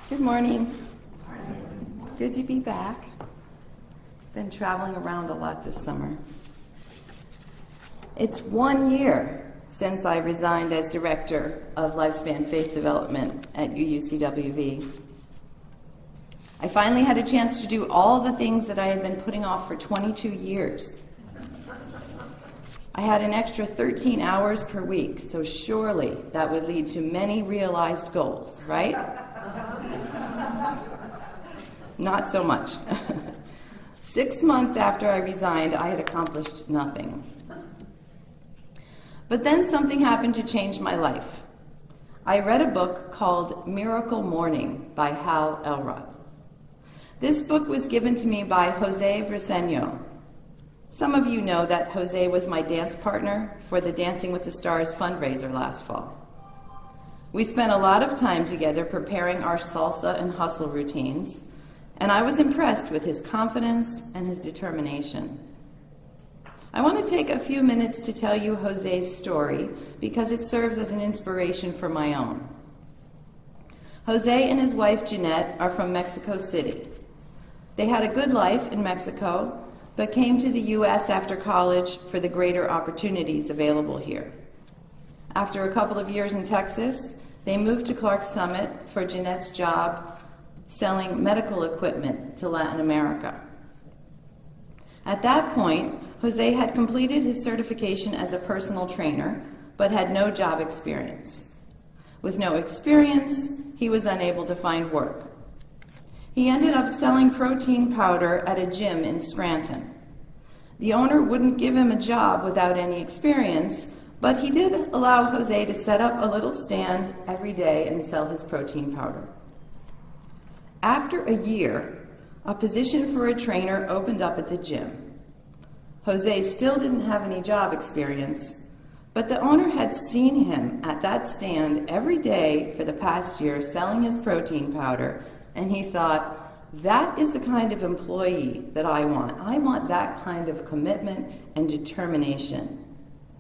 Good morning. Good to be back. Been traveling around a lot this summer. It's 1 year since I resigned as Director of Lifespan Faith Development at UUCWV. I finally had a chance to do all the things that I had been putting off for 22 years. I had an extra 13 hours per week, so surely that would lead to many realized goals, right? Not so much. 6 months after I resigned, I had accomplished nothing. But then something happened to change my life. I read a book called Miracle Morning by Hal Elrod. This book was given to me by Jose Briceño. Some of you know that Jose was my dance partner for the Dancing with the Stars fundraiser last fall. We spent a lot of time together preparing our salsa and hustle routines, and I was impressed with his confidence and his determination. I want to take a few minutes to tell you Jose's story because it serves as an inspiration for my own. Jose and his wife Jeanette are from Mexico City. They had a good life in Mexico, but came to the U.S. after college for the greater opportunities available here. After a couple of years in Texas, they moved to Clark Summit for Jeanette's job selling medical equipment to Latin America. At that point, Jose had completed his certification as a personal trainer, but had no job experience. With no experience, he was unable to find work. He ended up selling protein powder at a gym in Scranton. The owner wouldn't give him a job without any experience, but he did allow Jose to set up a little stand every day and sell his protein powder. After a year, a position for a trainer opened up at the gym. Jose still didn't have any job experience, but the owner had seen him at that stand every day for the past year selling his protein powder, and he thought, that is the kind of employee that I want. I want that kind of commitment and determination.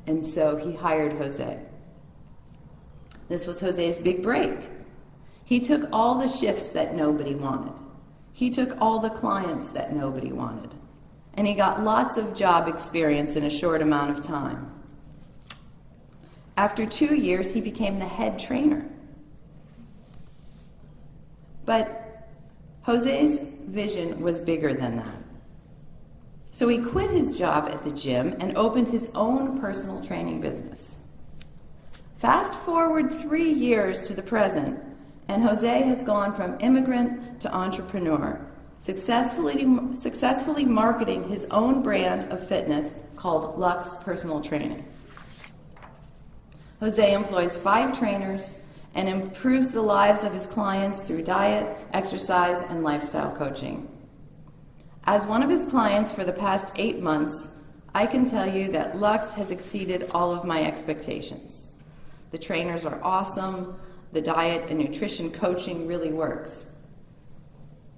And so he hired Jose. This was Jose's big break. He took all the shifts that nobody wanted. He took all the clients that nobody wanted. And he got lots of job experience in a short amount of time. After 2 years, he became the head trainer. But Jose's vision was bigger than that. So he quit his job at the gym and opened his own personal training business. Fast forward 3 years to the present, and Jose has gone from immigrant to entrepreneur, successfully marketing his own brand of fitness called Lux Personal Training. Jose employs 5 trainers and improves the lives of his clients through diet, exercise, and lifestyle coaching. As one of his clients for the past 8 months, I can tell you that Lux has exceeded all of my expectations. The trainers are awesome, the diet and nutrition coaching really works.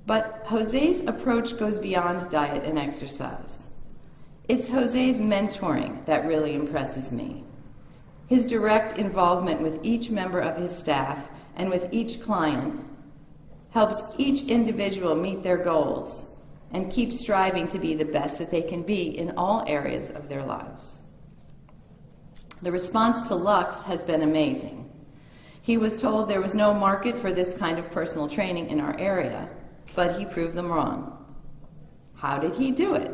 But Jose's approach goes beyond diet and exercise. It's Jose's mentoring that really impresses me. His direct involvement with each member of his staff and with each client helps each individual meet their goals and keep striving to be the best that they can be in all areas of their lives. The response to Lux has been amazing. He was told there was no market for this kind of personal training in our area, but he proved them wrong. How did he do it?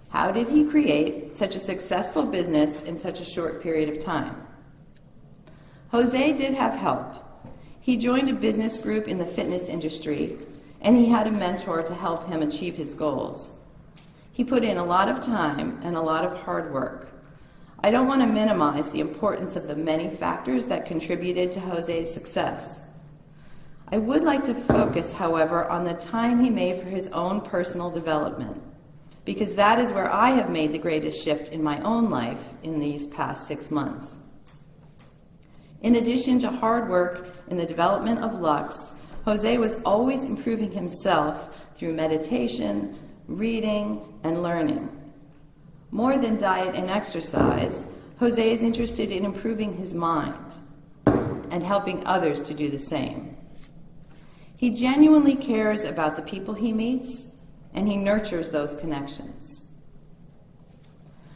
How did he create such a successful business in such a short period of time? Jose did have help. He joined a business group in the fitness industry, and he had a mentor to help him achieve his goals. He put in a lot of time and a lot of hard work. I don't want to minimize the importance of the many factors that contributed to Jose's success. I would like to focus, however, on the time he made for his own personal development, because that is where I have made the greatest shift in my own life in these past 6 months. In addition to hard work in the development of Lux, Jose was always improving himself through meditation, reading, and learning. More than diet and exercise, Jose is interested in improving his mind and helping others to do the same. He genuinely cares about the people he meets, and he nurtures those connections.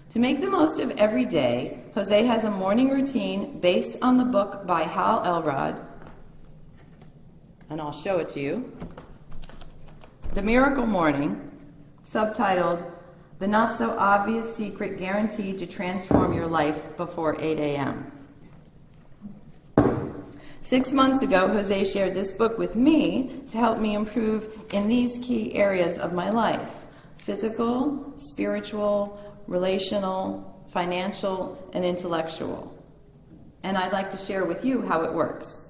To make the most of every day, Jose has a morning routine based on the book by Hal Elrod, and I'll show it to you. The Miracle Morning, subtitled, The Not So Obvious Secret Guaranteed to Transform Your Life Before 8 a.m. 6 months ago, Jose shared this book with me to help me improve in these key areas of my life: physical, spiritual, relational, financial, and intellectual. And I'd like to share with you how it works.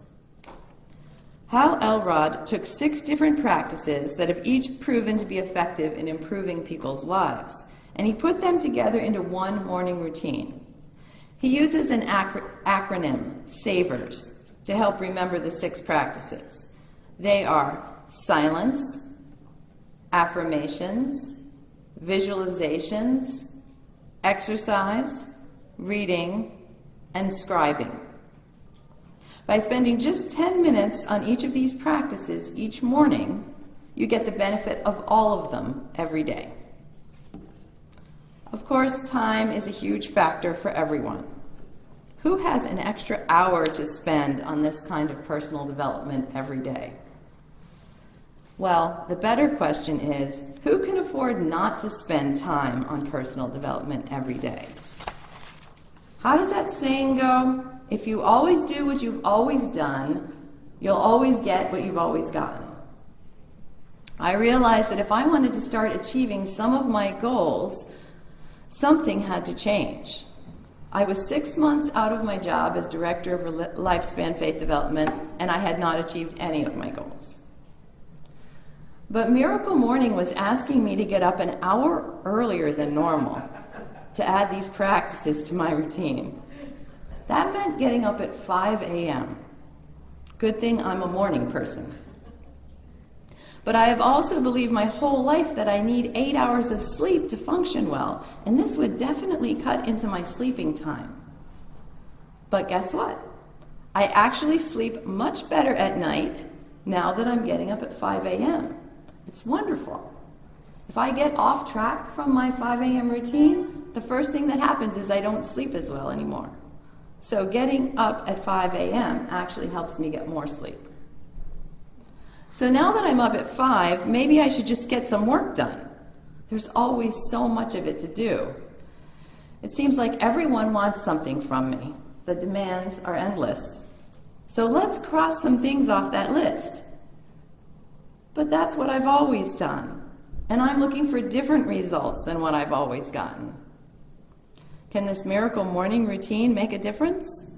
Hal Elrod took 6 different practices that have each proven to be effective in improving people's lives, and he put them together into one morning routine. He uses an acronym, SAVERS, to help remember the 6 practices. They are silence, affirmations, visualizations, exercise, reading, and scribing. By spending just 10 minutes on each of these practices each morning, you get the benefit of all of them every day. Of course, time is a huge factor for everyone. Who has an extra hour to spend on this kind of personal development every day? Well, the better question is, who can afford not to spend time on personal development every day? How does that saying go? If you always do what you've always done, you'll always get what you've always gotten. I realized that if I wanted to start achieving some of my goals, something had to change. I was 6 months out of my job as Director of Lifespan Faith Development, and I had not achieved any of my goals. But Miracle Morning was asking me to get up an hour earlier than normal to add these practices to my routine. That meant getting up at 5 a.m. Good thing I'm a morning person. But I have also believed my whole life that I need 8 hours of sleep to function well, and this would definitely cut into my sleeping time. But guess what? I actually sleep much better at night now that I'm getting up at 5 a.m. It's wonderful. If I get off track from my 5 a.m. routine, the first thing that happens is I don't sleep as well anymore. So getting up at 5 a.m. actually helps me get more sleep. So now that I'm up at 5, maybe I should just get some work done. There's always so much of it to do. It seems like everyone wants something from me. The demands are endless. So let's cross some things off that list. But that's what I've always done, and I'm looking for different results than what I've always gotten. Can this Miracle Morning routine make a difference?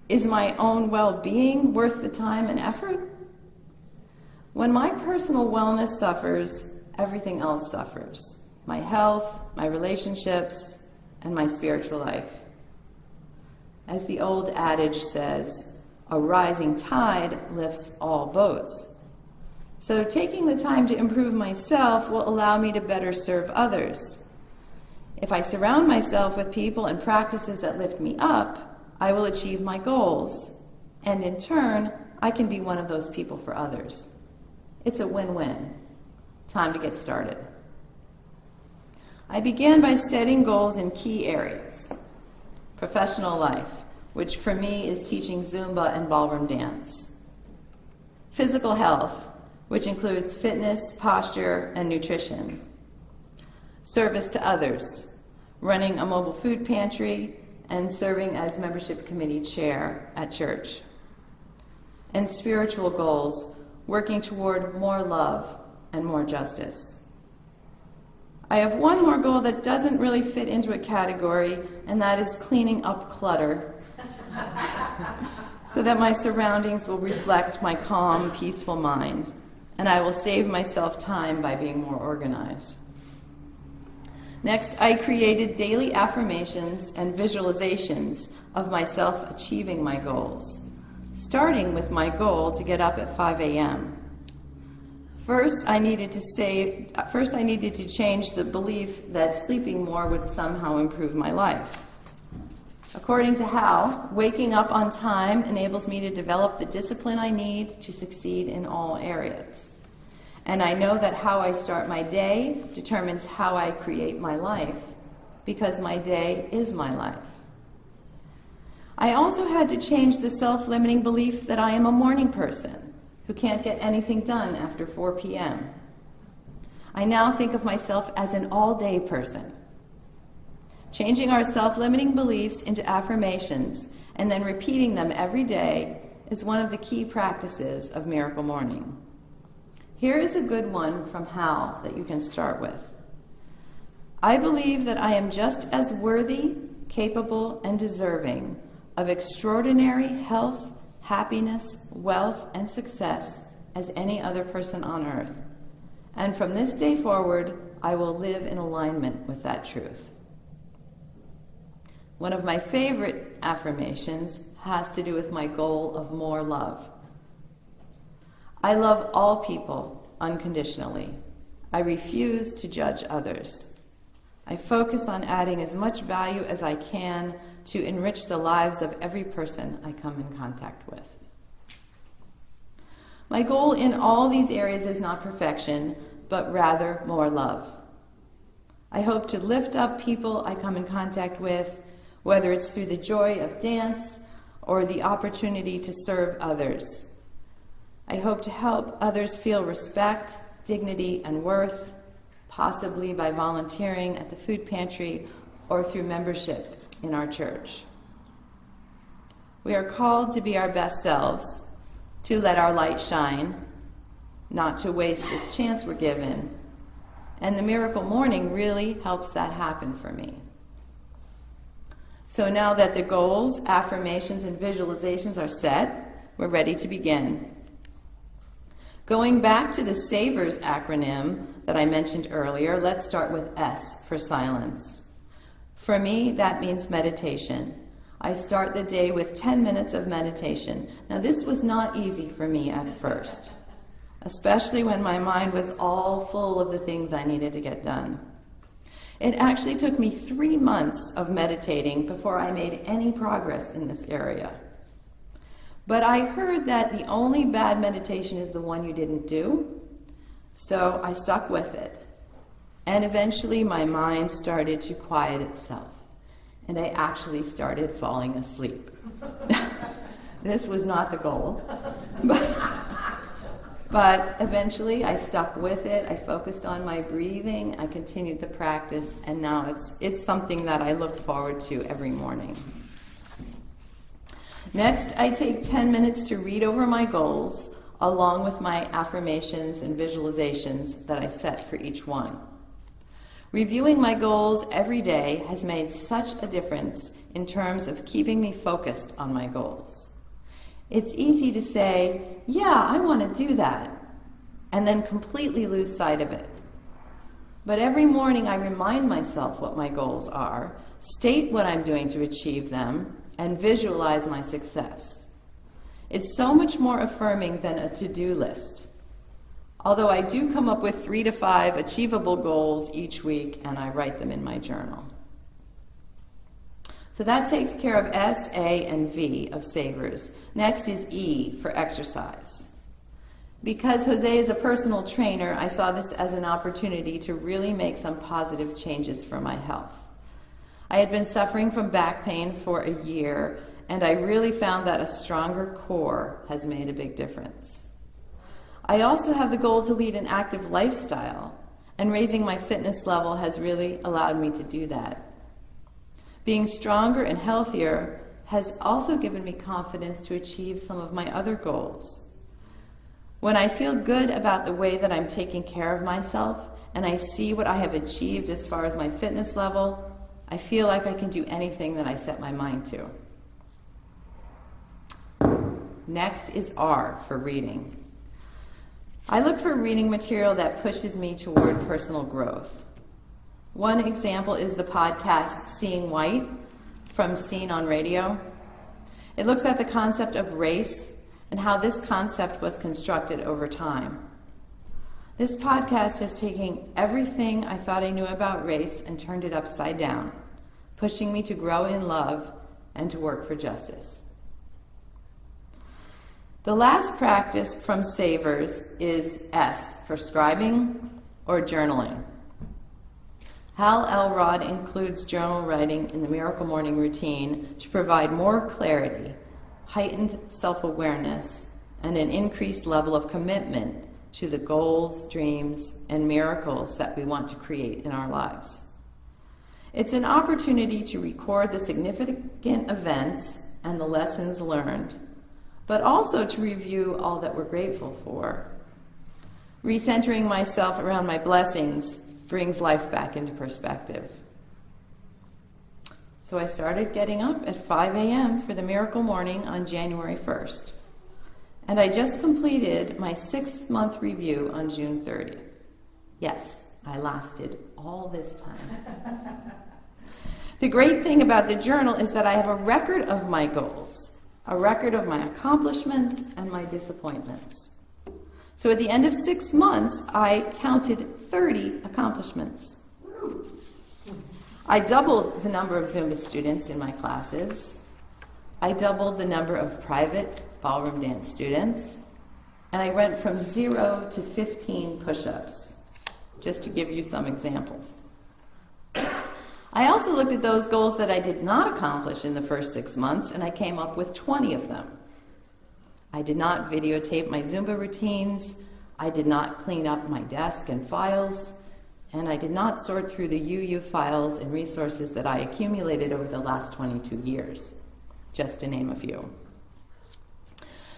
Is my own well-being worth the time and effort? When my personal wellness suffers, everything else suffers. My health, my relationships, and my spiritual life. As the old adage says, a rising tide lifts all boats. So taking the time to improve myself will allow me to better serve others. If I surround myself with people and practices that lift me up, I will achieve my goals, and in turn, I can be one of those people for others. It's a win-win. Time to get started. I began by setting goals in key areas. Professional life, which for me is teaching Zumba and ballroom dance. Physical health, which includes fitness, posture, and nutrition. Service to others, running a mobile food pantry and serving as membership committee chair at church. And spiritual goals, working toward more love and more justice. I have one more goal that doesn't really fit into a category, and that is cleaning up clutter so that my surroundings will reflect my calm, peaceful mind, and I will save myself time by being more organized. Next, I created daily affirmations and visualizations of myself achieving my goals, starting with my goal to get up at 5 a.m. First, I needed to change the belief that sleeping more would somehow improve my life. According to Hal, waking up on time enables me to develop the discipline I need to succeed in all areas. And I know that how I start my day determines how I create my life, because my day is my life. I also had to change the self-limiting belief that I am a morning person who can't get anything done after 4 p.m. I now think of myself as an all-day person. Changing our self-limiting beliefs into affirmations and then repeating them every day is one of the key practices of Miracle Morning. Here is a good one from Hal that you can start with. I believe that I am just as worthy, capable, and deserving of extraordinary health, happiness, wealth, and success as any other person on earth. And from this day forward, I will live in alignment with that truth. One of my favorite affirmations has to do with my goal of more love. I love all people unconditionally. I refuse to judge others. I focus on adding as much value as I can to enrich the lives of every person I come in contact with. My goal in all these areas is not perfection, but rather more love. I hope to lift up people I come in contact with, whether it's through the joy of dance or the opportunity to serve others. I hope to help others feel respect, dignity, and worth, possibly by volunteering at the food pantry or through membership in our church. We are called to be our best selves, to let our light shine, not to waste this chance we're given. And the Miracle Morning really helps that happen for me. So now that the goals, affirmations, and visualizations are set, we're ready to begin. Going back to the SAVERS acronym that I mentioned earlier, let's start with S for silence. For me, that means meditation. I start the day with 10 minutes of meditation. Now, this was not easy for me at first, especially when my mind was all full of the things I needed to get done. It actually took me 3 months of meditating before I made any progress in this area. But I heard that the only bad meditation is the one you didn't do, so I stuck with it. And eventually my mind started to quiet itself, and I actually started falling asleep. This was not the goal. But eventually I stuck with it. I focused on my breathing. I continued the practice, and now it's something that I look forward to every morning. Next, I take 10 minutes to read over my goals, along with my affirmations and visualizations that I set for each one. Reviewing my goals every day has made such a difference in terms of keeping me focused on my goals. It's easy to say, yeah, I want to do that, and then completely lose sight of it. But every morning I remind myself what my goals are, state what I'm doing to achieve them, and visualize my success. It's so much more affirming than a to-do list. Although I do come up with 3 to 5 achievable goals each week, and I write them in my journal. So that takes care of S, A, and V of SAVERS. Next is E for exercise. Because Jose is a personal trainer, I saw this as an opportunity to really make some positive changes for my health. I had been suffering from back pain for a year, and I really found that a stronger core has made a big difference. I also have the goal to lead an active lifestyle, and raising my fitness level has really allowed me to do that. Being stronger and healthier has also given me confidence to achieve some of my other goals. When I feel good about the way that I'm taking care of myself, and I see what I have achieved as far as my fitness level, I feel like I can do anything that I set my mind to. Next is R for reading. I look for reading material that pushes me toward personal growth. One example is the podcast Seeing White from Seen on Radio. It looks at the concept of race and how this concept was constructed over time. This podcast has taken everything I thought I knew about race and turned it upside down, pushing me to grow in love and to work for justice. The last practice from Savers is S, for scribing or journaling. Hal Elrod includes journal writing in the Miracle Morning routine to provide more clarity, heightened self-awareness, and an increased level of commitment to the goals, dreams, and miracles that we want to create in our lives. It's an opportunity to record the significant events and the lessons learned, but also to review all that we're grateful for. Recentering myself around my blessings brings life back into perspective. So I started getting up at 5 a.m. for the Miracle Morning on January 1st. And I just completed my 6-month review on June 30th. Yes, I lasted all this time. The great thing about the journal is that I have a record of my goals, a record of my accomplishments and my disappointments. So at the end of 6 months, I counted 30 accomplishments. I doubled the number of Zumba students in my classes. I doubled the number of private ballroom dance students, and I went from 0 to 15 push-ups, just to give you some examples. I also looked at those goals that I did not accomplish in the first 6 months, and I came up with 20 of them. I did not videotape my Zumba routines, I did not clean up my desk and files, and I did not sort through the UU files and resources that I accumulated over the last 22 years, just to name a few.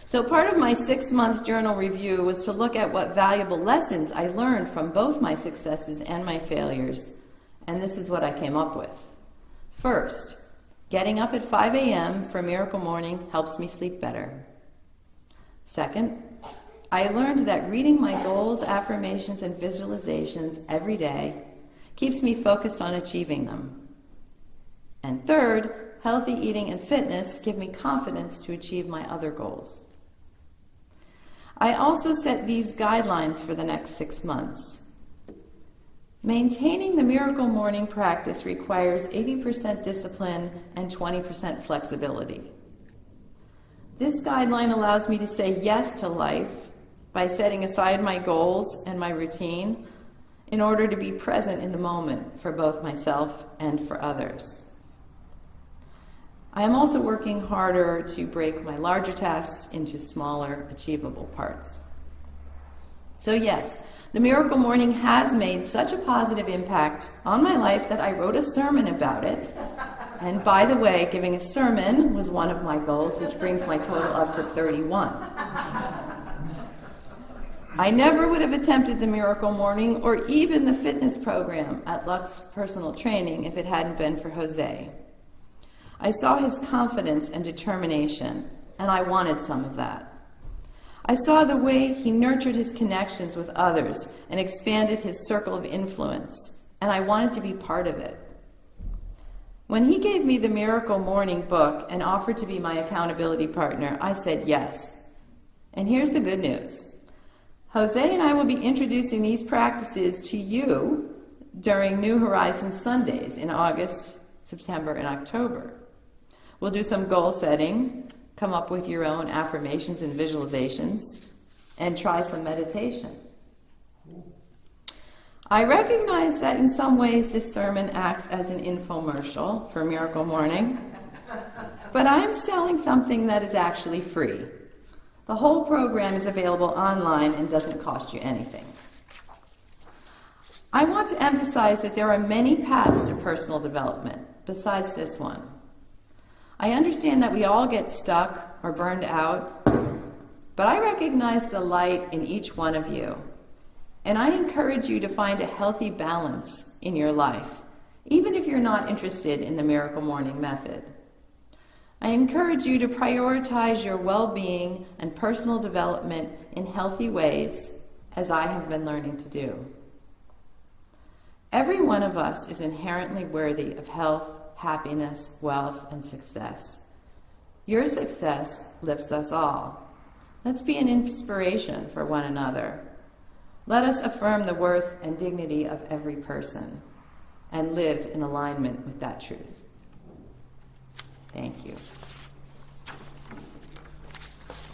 So part of my 6-month journal review was to look at what valuable lessons I learned from both my successes and my failures, and this is what I came up with. First, getting up at 5 a.m. for Miracle Morning helps me sleep better. Second, I learned that reading my goals, affirmations, and visualizations every day keeps me focused on achieving them. And third, healthy eating and fitness give me confidence to achieve my other goals. I also set these guidelines for the next 6 months. Maintaining the Miracle Morning practice requires 80% discipline and 20% flexibility. This guideline allows me to say yes to life by setting aside my goals and my routine in order to be present in the moment for both myself and for others. I am also working harder to break my larger tasks into smaller, achievable parts. So yes, the Miracle Morning has made such a positive impact on my life that I wrote a sermon about it. And by the way, giving a sermon was one of my goals, which brings my total up to 31. I never would have attempted the Miracle Morning or even the fitness program at Lux Personal Training if it hadn't been for Jose. I saw his confidence and determination, and I wanted some of that. I saw the way he nurtured his connections with others and expanded his circle of influence, and I wanted to be part of it. When he gave me the Miracle Morning book and offered to be my accountability partner, I said yes. And here's the good news. Jose and I will be introducing these practices to you during New Horizons Sundays in August, September, and October. We'll do some goal setting, come up with your own affirmations and visualizations, and try some meditation. I recognize that in some ways this sermon acts as an infomercial for Miracle Morning, but I am selling something that is actually free. The whole program is available online and doesn't cost you anything. I want to emphasize that there are many paths to personal development besides this one. I understand that we all get stuck or burned out, but I recognize the light in each one of you. And I encourage you to find a healthy balance in your life, even if you're not interested in the Miracle Morning method. I encourage you to prioritize your well-being and personal development in healthy ways, as I have been learning to do. Every one of us is inherently worthy of health, happiness, wealth, and success. Your success lifts us all. Let's be an inspiration for one another. Let us affirm the worth and dignity of every person and live in alignment with that truth. Thank you.